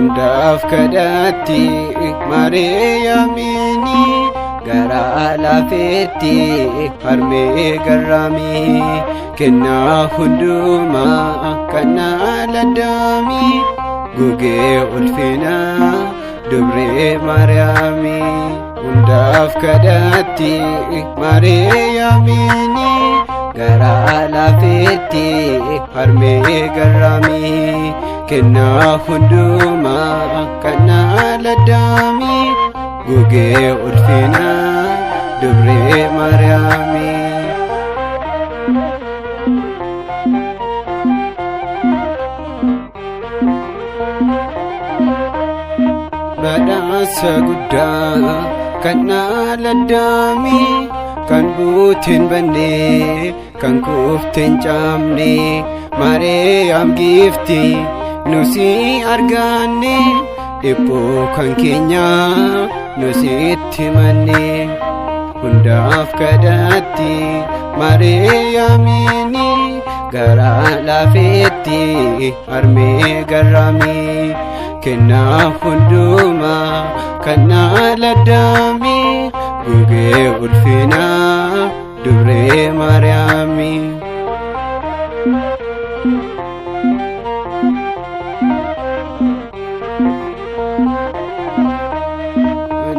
hundaaf kadhatti Maariyaamini garaa laafetti harmee garraamii kennaa hundumaa kannaa laddaamii gugee ulfinaa dubree Maariyaamii hundaaf kadhatti Maariyaamini garaa laafetti harmee garraamii kennaa hundumaa kannaa laddaamii gugee ulfinaa dubree Maariyaamii. Badhaasa guddaa kannaa laddaamii kan buuteen bannee kan kuufteen caamne Maariyaam giifti nusi arganne dhibboo kan keenya nusitti manne hundaaf kadhatti Maariyaamini garaa laafetti harmee garraamii kennaa hundumaa kannaa laddaamii gugee ulfinaa dubree Maariyaamii.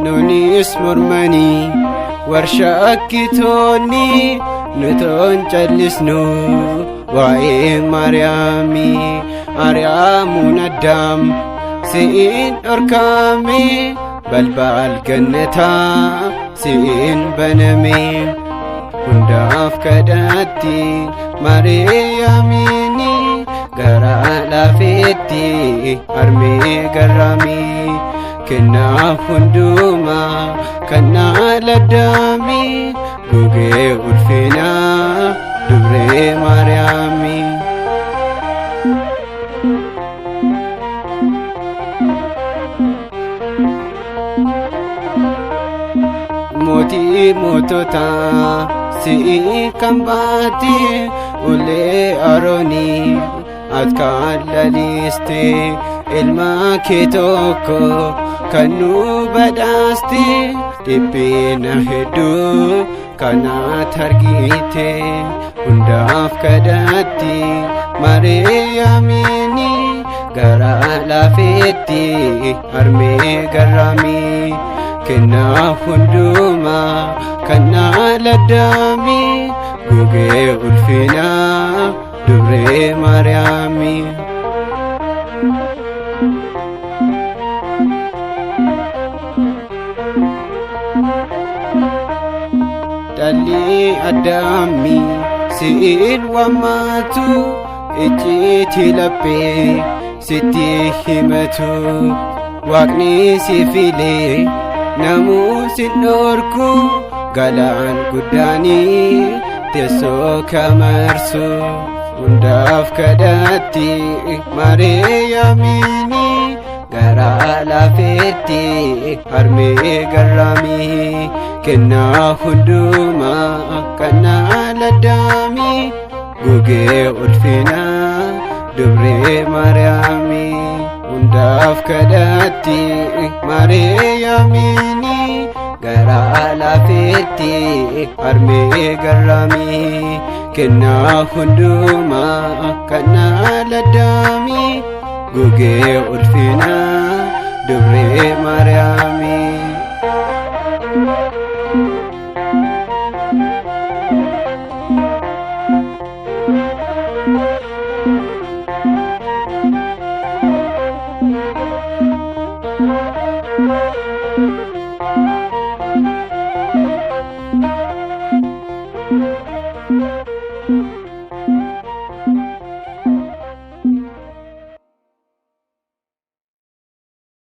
Nunis mormanii warshaakkitoonni nutoon callisnu waa'ee Maariyaamii Maariyaamuun Addaam si'in dhorkame balbal gannataa si'in baname hundaaf kadhatti Maariyaamini garaa laafetti harmee garraamii kennaa hundumaa kannaa laddaamii gugee ulfinaa dubree Maariyaamii. Mootii moototaa si'i kan baate ulee Aroonii ati kan laliste ilma kee tokko kan nu badhaaste dhiphina hedduu kanaat argite hundaaf kadhatti Maariyaamini garaa laafetti harmee garraamii kennaa hundumaa kannaa laddaamii gugee ulfinaa dubree Maariyaamii. Dhalli Addaamii si'in waammatu icciitii laphee sitti himatu Waaqni si filee namuu sin dhorku galaan guddaanii teessoo kamarsu hundaaf kadhatti Maariyaamini garaa laafetti harmee garraamii kennaa hundumaa kannaa laddaamii gugee ulfinaa dubree Maariyaamii hundaaf kadhatti Maariyaamini garaa laafetti harmee garraamii kennaa hundumaa kannaa laddaamii gugee ulfinaa dubree Maariyaamii. Thank you.